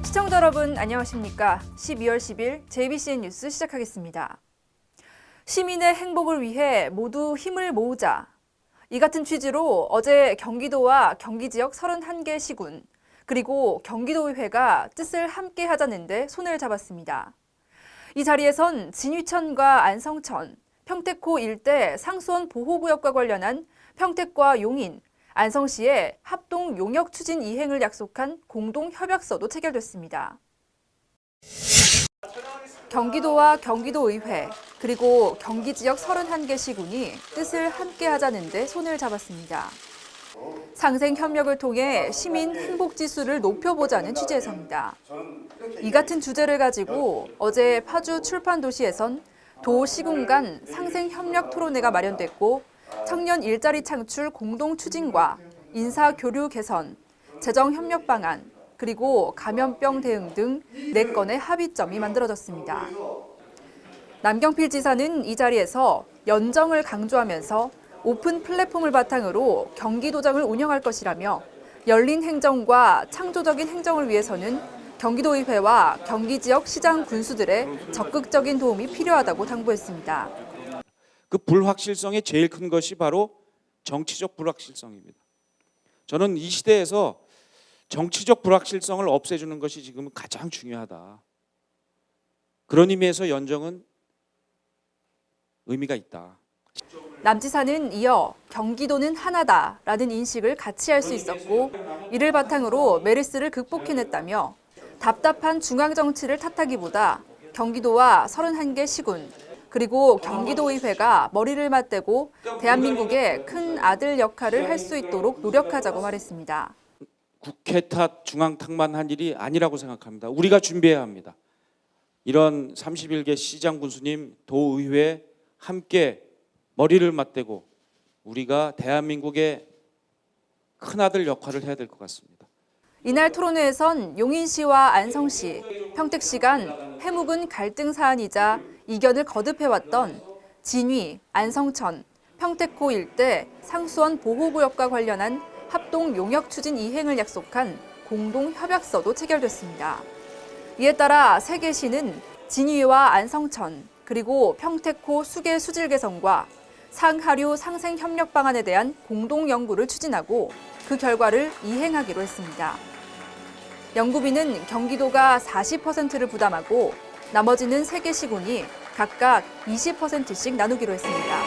시청자 여러분 안녕하십니까? 12월 10일 JBCN 뉴스 시작하겠습니다. 시민의 행복을 위해 모두 힘을 모으자. 이 같은 취지로 어제 경기도와 경기 지역 31개 시군, 그리고 경기도의회가 뜻을 함께 하자는데 손을 잡았습니다. 이 자리에선 진위천과 안성천, 평택호 일대 상수원 보호구역과 관련한 평택과 용인, 안성시의 합동 용역 추진 이행을 약속한 공동 협약서도 체결됐습니다. 경기도와 경기도의회, 그리고 경기 지역 31개 시군이 뜻을 함께 하자는데 손을 잡았습니다. 상생 협력을 통해 시민 행복 지수를 높여보자는 취지에서입니다. 이 같은 주제를 가지고 어제 파주 출판도시에선 도 시군 간 상생 협력 토론회가 마련됐고, 청년 일자리 창출 공동 추진과 인사 교류 개선, 재정 협력 방안, 그리고 감염병 대응 등 4건의 합의점이 만들어졌습니다. 남경필 지사는 이 자리에서 연정을 강조하면서 오픈 플랫폼을 바탕으로 경기도정을 운영할 것이라며, 열린 행정과 창조적인 행정을 위해서는 경기도의회와 경기 지역 시장 군수들의 적극적인 도움이 필요하다고 당부했습니다. 그 불확실성의 제일 큰 것이 바로 정치적 불확실성입니다. 저는 이 시대에서 정치적 불확실성을 없애주는 것이 지금 가장 중요하다. 그런 의미에서 연정은 의미가 있다. 남 지사는 이어 경기도는 하나다라는 인식을 같이 할 수 있었고, 이를 바탕으로 메르스를 극복해냈다며, 답답한 중앙 정치를 탓하기보다 경기도와 31개 시군, 그리고 경기도의회가 머리를 맞대고 대한민국의 큰 아들 역할을 할 수 있도록 노력하자고 말했습니다. 국회 탓, 중앙 탓만 한 일이 아니라고 생각합니다. 우리가 준비해야 합니다. 이런 31개 시장 군수님, 도의회 함께 머리를 맞대고 우리가 대한민국의 큰아들 역할을 해야 될 것 같습니다. 이날 토론회에선 용인시와 안성시, 평택시 간 해묵은 갈등 사안이자 이견을 거듭해왔던 진위, 안성천, 평택호 일대 상수원 보호구역과 관련한 합동 용역 추진 이행을 약속한 공동 협약서도 체결됐습니다. 이에 따라 세 개 시는 진위와 안성천, 그리고 평택호 수계 수질 개선과 상하류 상생 협력 방안에 대한 공동 연구를 추진하고 그 결과를 이행하기로 했습니다. 연구비는 경기도가 40%를 부담하고 나머지는 3개 시군이 각각 20%씩 나누기로 했습니다.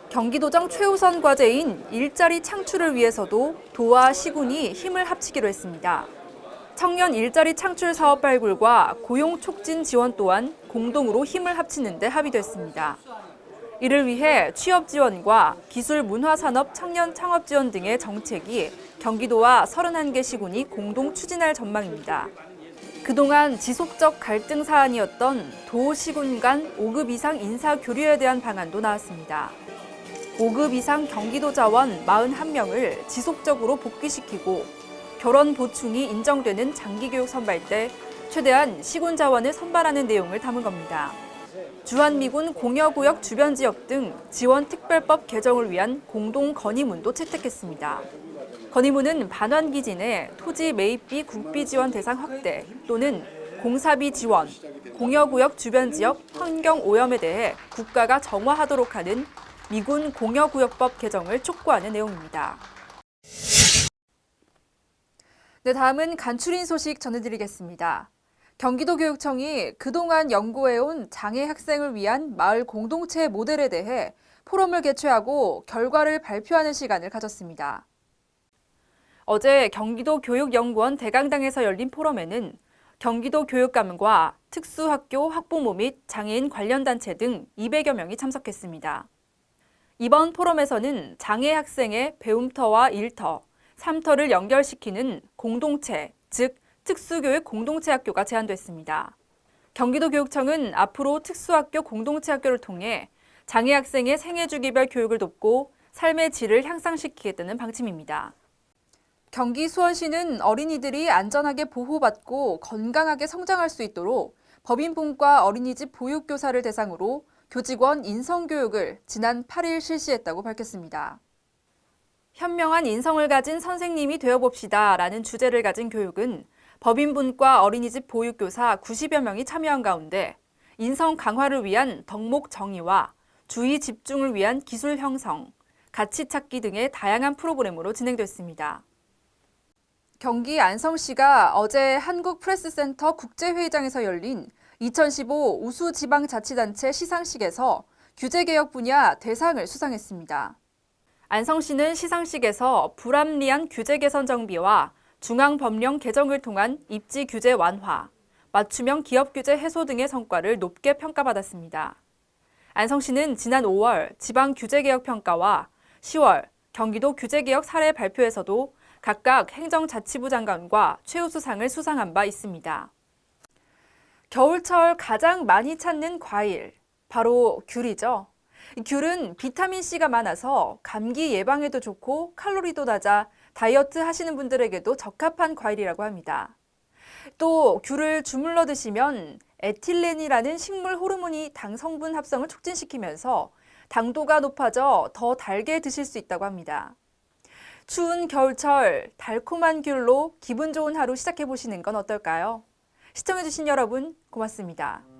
경기도정 최우선 과제인 일자리 창출을 위해서도 도와 시군이 힘을 합치기로 했습니다. 청년 일자리 창출 사업 발굴과 고용 촉진 지원 또한 공동으로 힘을 합치는 데 합의됐습니다. 이를 위해 취업 지원과 기술 문화 산업 청년 창업 지원 등의 정책이 경기도와 31개 시군이 공동 추진할 전망입니다. 그동안 지속적 갈등 사안이었던 도 시군 간 5급 이상 인사 교류에 대한 방안도 나왔습니다. 5급 이상 경기도 자원 41명을 지속적으로 복귀시키고 결혼 보충이 인정되는 장기교육 선발 때 최대한 시군 자원을 선발하는 내용을 담은 겁니다. 주한미군 공여구역 주변 지역 등 지원 특별법 개정을 위한 공동 건의문도 채택했습니다. 건의문은 반환기지 내 토지 매입비 국비 지원 대상 확대 또는 공사비 지원, 공여구역 주변 지역 환경 오염에 대해 국가가 정화하도록 하는 미군 공여구역법 개정을 촉구하는 내용입니다. 네, 다음은 간추린 소식 전해드리겠습니다. 경기도교육청이 그동안 연구해온 장애 학생을 위한 마을 공동체 모델에 대해 포럼을 개최하고 결과를 발표하는 시간을 가졌습니다. 어제 경기도 교육연구원 대강당에서 열린 포럼에는 경기도 교육감과 특수학교 학부모 및 장애인 관련 단체 등 200여 명이 참석했습니다. 이번 포럼에서는 장애 학생의 배움터와 일터, 삶터를 연결시키는 공동체, 즉 특수교육 공동체 학교가 제안됐습니다. 경기도교육청은 앞으로 특수학교 공동체 학교를 통해 장애 학생의 생애주기별 교육을 돕고 삶의 질을 향상시키겠다는 방침입니다. 경기 수원시는 어린이들이 안전하게 보호받고 건강하게 성장할 수 있도록 법인분과 어린이집 보육교사를 대상으로 교직원 인성교육을 지난 8일 실시했다고 밝혔습니다. 현명한 인성을 가진 선생님이 되어봅시다라는 주제를 가진 교육은 법인분과 어린이집 보육교사 90여 명이 참여한 가운데 인성 강화를 위한 덕목 정의와 주의 집중을 위한 기술 형성, 가치 찾기 등의 다양한 프로그램으로 진행됐습니다. 경기 안성시가 어제 한국프레스센터 국제회의장에서 열린 2015 우수지방자치단체 시상식에서 규제개혁 분야 대상을 수상했습니다. 안성시는 시상식에서 불합리한 규제 개선 정비와 중앙법령 개정을 통한 입지 규제 완화, 맞춤형 기업 규제 해소 등의 성과를 높게 평가받았습니다. 안성시는 지난 5월 지방규제개혁 평가와 10월 경기도 규제개혁 사례 발표에서도 각각 행정자치부 장관과 최우수상을 수상한 바 있습니다. 겨울철 가장 많이 찾는 과일, 바로 귤이죠. 귤은 비타민C가 많아서 감기 예방에도 좋고 칼로리도 낮아 다이어트 하시는 분들에게도 적합한 과일이라고 합니다. 또 귤을 주물러 드시면 에틸렌이라는 식물 호르몬이 당 성분 합성을 촉진시키면서 당도가 높아져 더 달게 드실 수 있다고 합니다. 추운 겨울철 달콤한 귤로 기분 좋은 하루 시작해 보시는 건 어떨까요? 시청해주신 여러분 고맙습니다.